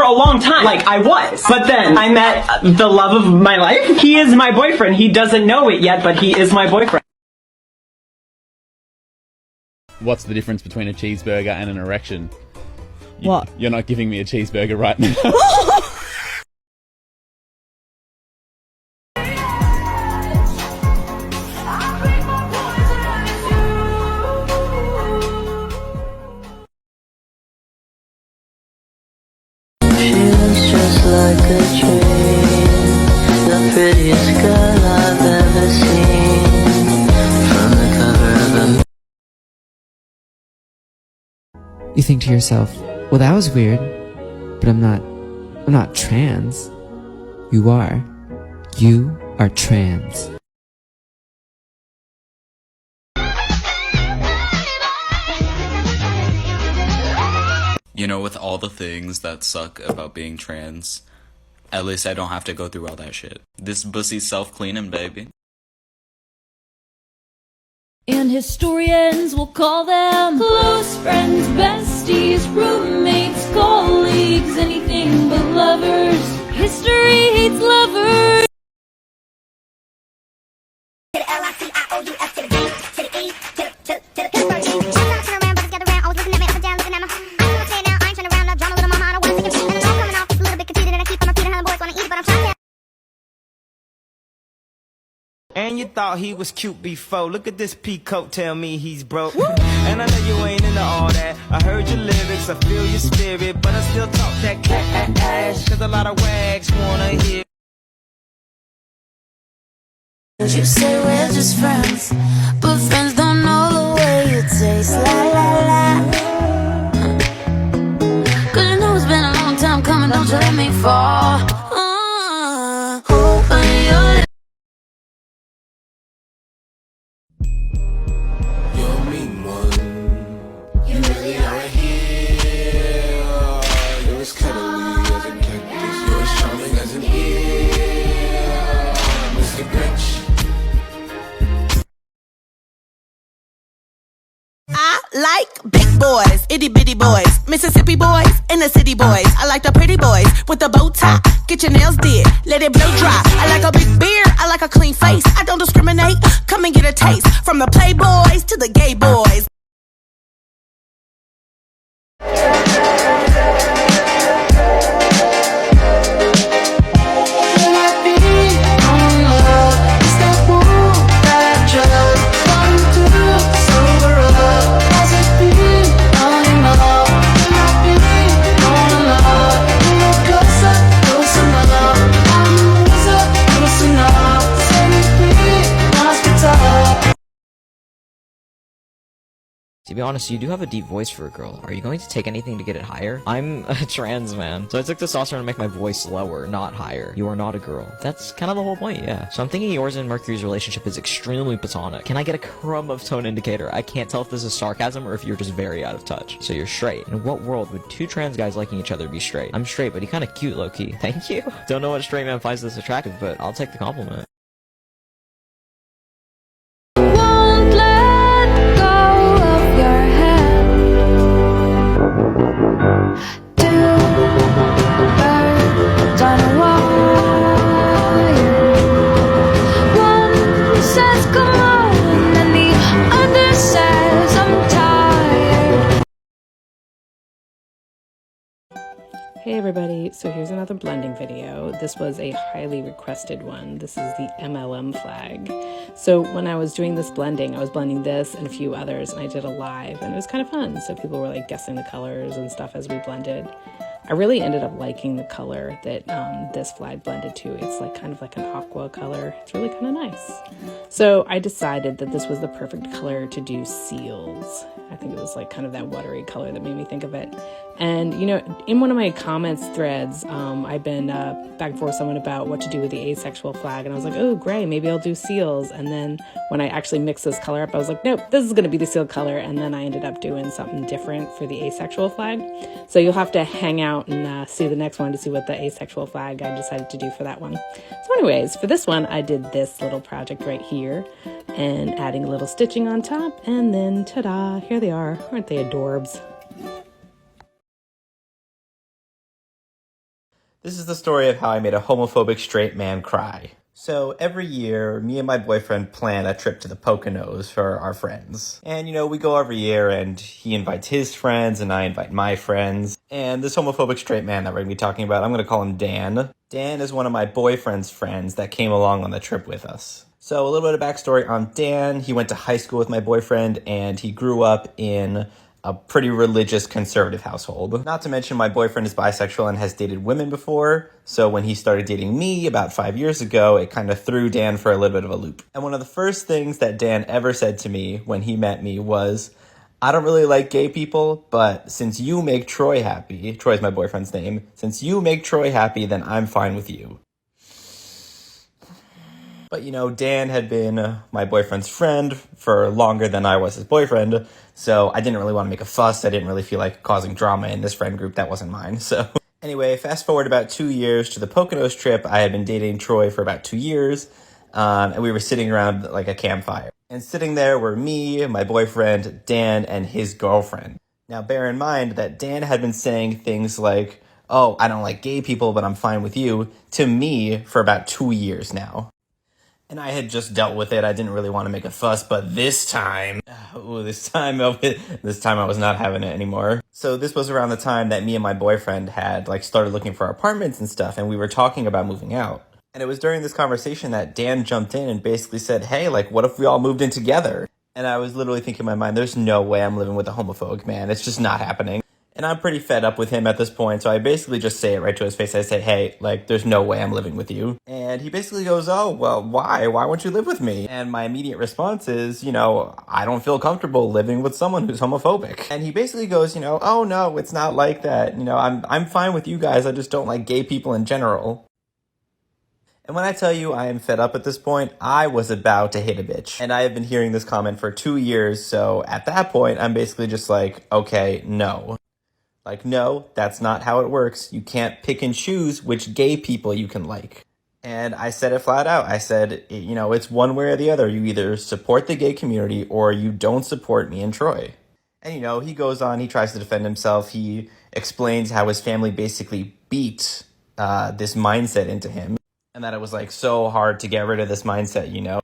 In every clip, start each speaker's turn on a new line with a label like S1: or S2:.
S1: for a long time. Like, I was. But then I met the love of my life. He is my boyfriend. He doesn't know it yet, but he is my boyfriend.
S2: What's the difference between a cheeseburger and an erection?
S3: What?
S2: You're not giving me a cheeseburger right now.
S4: Just like a dream, the prettiest girl I've ever seen. From the cover of a...
S5: You think to yourself, well, that was weird, but I'm not trans. You are. You are trans.
S6: You know, with all the things that suck about being trans, at least I don't have to go through all that shit. This pussy's self-cleaning, baby.
S7: And historians will call them close friends, besties, roommates, colleagues, anything but lovers. History hates lovers.
S8: And you thought he was cute before. Look at this peacoat, tell me he's broke. And I know you ain't into all that. I heard your lyrics, I feel your spirit, but I still talk that cash. Cause a lot of wags wanna hear.
S4: You say we're just friends, but friends don't know the way you taste. La la la. Cause you know it's been a long time coming, don't you let me fall.
S9: Like big boys, itty bitty boys, Mississippi boys, and the city boys. I like the pretty boys with the bow tie. Get your nails did, let it blow dry. I like a big beard, I like a clean face. I don't discriminate, come and get a taste. From the playboys to the gay boys.
S10: To be honest, you do have a deep voice for a girl. Are you going to take anything to get it higher? I'm a trans man, so I took testosterone to make my voice lower, not higher. You are not a girl. That's kind of the whole point, yeah. So I'm thinking yours and Mercury's relationship is extremely platonic. Can I get a crumb of tone indicator? I can't tell if this is sarcasm or if you're just very out of touch. So you're straight. In what world would two trans guys liking each other be straight? I'm straight, but he kind of cute, low-key. Thank you. Don't know what straight man finds this attractive, but I'll take the compliment.
S11: Hey everybody, so here's another blending video. This was a highly requested one. This is the MLM flag. So when I was doing this blending, I was blending this and a few others, and I did a live, and it was kind of fun. So people were like guessing the colors and stuff as we blended. I really ended up liking the color that this flag blended to. It's like kind of like an aqua color. It's really kind of nice. So I decided that this was the perfect color to do seals. I think it was like kind of that watery color that made me think of it. And, you know, in one of my comments threads, I've been back and forth with someone about what to do with the asexual flag. And I was like, oh, gray, maybe I'll do seals. And then when I actually mixed this color up, I was like, nope, this is going to be the seal color. And then I ended up doing something different for the asexual flag. So you'll have to hang out and see the next one to see what the asexual flag I decided to do for that one. So anyways, for this one, I did this little project right here and adding a little stitching on top. And then ta-da, here they are. Aren't they adorbs?
S1: This is the story of how I made a homophobic straight man cry. So every year, me and my boyfriend plan a trip to the Poconos for our friends. And we go every year and he invites his friends and I invite my friends. And this homophobic straight man that we're going to be talking about, I'm going to call him Dan. Dan is one of my boyfriend's friends that came along on the trip with us. So a little bit of backstory on Dan. He went to high school with my boyfriend and he grew up in a pretty religious conservative household. Not to mention my boyfriend is bisexual and has dated women before, so when he started dating me about 5 years ago, it kind of threw Dan for a little bit of a loop. And one of the first things that Dan ever said to me when he met me was, I don't really like gay people, but since you make Troy happy, Troy's my boyfriend's name, since you make Troy happy, then I'm fine with you. But Dan had been my boyfriend's friend for longer than I was his boyfriend, so I didn't really want to make a fuss. I didn't really feel like causing drama in this friend group that wasn't mine. So anyway, fast forward about 2 years to the Poconos trip. I had been dating Troy for about 2 years, and we were sitting around like a campfire. And sitting there were me, my boyfriend, Dan, and his girlfriend. Now bear in mind that Dan had been saying things like, oh, I don't like gay people, but I'm fine with you, to me for about 2 years now. And I had just dealt with it. I didn't really want to make a fuss, but this time I was not having it anymore. So this was around the time that me and my boyfriend had started looking for apartments and stuff, and we were talking about moving out. And it was during this conversation that Dan jumped in and basically said, hey, what if we all moved in together? And I was literally thinking in my mind, there's no way I'm living with a homophobic man. It's just not happening. And I'm pretty fed up with him at this point, so I basically just say it right to his face. I say, hey, there's no way I'm living with you. And he basically goes, oh, well, why? Why won't you live with me? And my immediate response is, I don't feel comfortable living with someone who's homophobic. And he basically goes, oh, no, it's not like that. I'm fine with you guys. I just don't like gay people in general. And when I tell you I am fed up at this point, I was about to hit a bitch. And I have been hearing this comment for 2 years, so at that point, I'm basically just okay, no. No, that's not how it works. You can't pick and choose which gay people you can like. And I said it flat out. I said, it's one way or the other. You either support the gay community or you don't support me and Troy. And, he goes on, he tries to defend himself. He explains how his family basically beat this mindset into him. And that it was so hard to get rid of this mindset,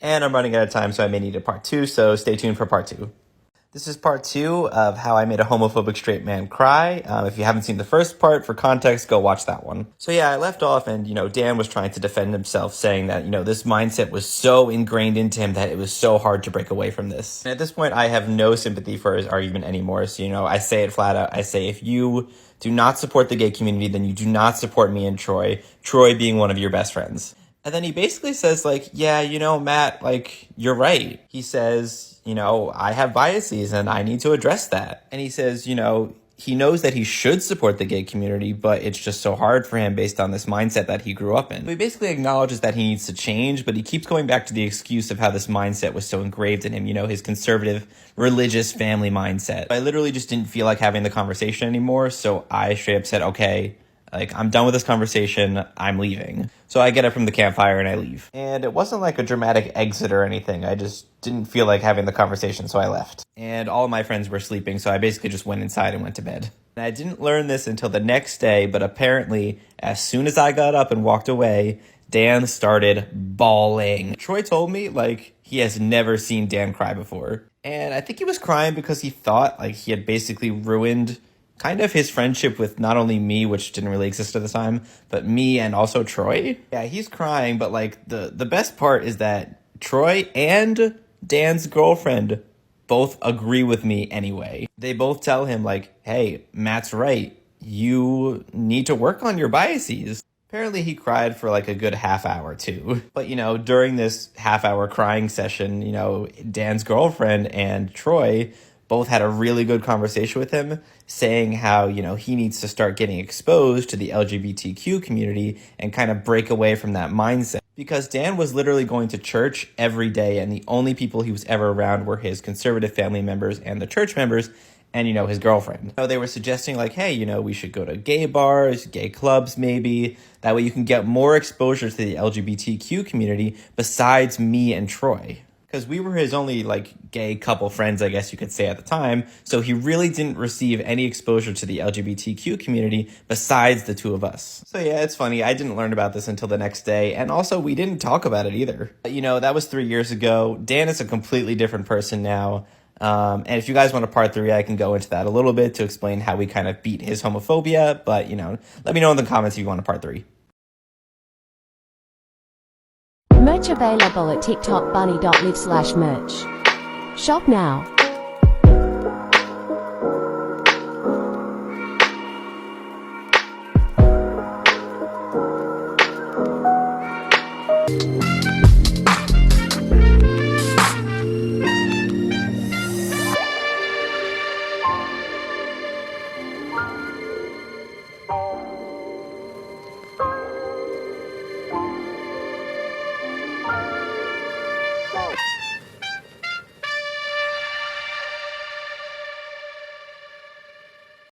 S1: And I'm running out of time, so I may need a part 2, so stay tuned for part 2. This is part 2 of how I made a homophobic straight man cry. If you haven't seen the first part, for context, go watch that one. So yeah, I left off and, Dan was trying to defend himself, saying that, this mindset was so ingrained into him that it was so hard to break away from this. And at this point, I have no sympathy for his argument anymore. So, I say it flat out. I say, if you do not support the gay community, then you do not support me and Troy being one of your best friends. And then he basically says, yeah, Matt, you're right. He says, I have biases and I need to address that. And he says, he knows that he should support the gay community, but it's just so hard for him based on this mindset that he grew up in. So he basically acknowledges that he needs to change, but he keeps going back to the excuse of how this mindset was so engraved in him, his conservative, religious family mindset. I literally just didn't feel like having the conversation anymore, so I straight up said, okay, I'm done with this conversation, I'm leaving. So I get up from the campfire and I leave. And it wasn't a dramatic exit or anything. I just didn't feel like having the conversation, so I left. And all of my friends were sleeping, so I basically just went inside and went to bed. And I didn't learn this until the next day, but apparently, as soon as I got up and walked away, Dan started bawling. Troy told me, he has never seen Dan cry before. And I think he was crying because he thought, he had basically ruined kind of his friendship with not only me, which didn't really exist at the time, but me and also Troy. Yeah, he's crying, but the best part is that Troy and Dan's girlfriend both agree with me anyway. They both tell him hey, Matt's right. You need to work on your biases. Apparently he cried for a good half hour too. But during this half hour crying session, Dan's girlfriend and Troy both had a really good conversation with him, saying how, he needs to start getting exposed to the LGBTQ community and kind of break away from that mindset. Because Dan was literally going to church every day, and the only people he was ever around were his conservative family members and the church members, and, his girlfriend. So they were suggesting hey, we should go to gay bars, gay clubs maybe. That way you can get more exposure to the LGBTQ community besides me and Troy. because we were his only like gay couple friends, I guess you could say at the time. So he really didn't receive any exposure to the LGBTQ community besides the two of us. So yeah, it's funny. I didn't learn about this until the next day. And also we didn't talk about it either. But, you know, that was 3 years ago. Dan is a completely different person now. And if you guys want a part 3, I can go into that a little bit to explain how we kind of beat his homophobia. But, you know, let me know in the comments if you want a part 3.
S3: Merch available at tiktokbunny.live/merch. Shop now.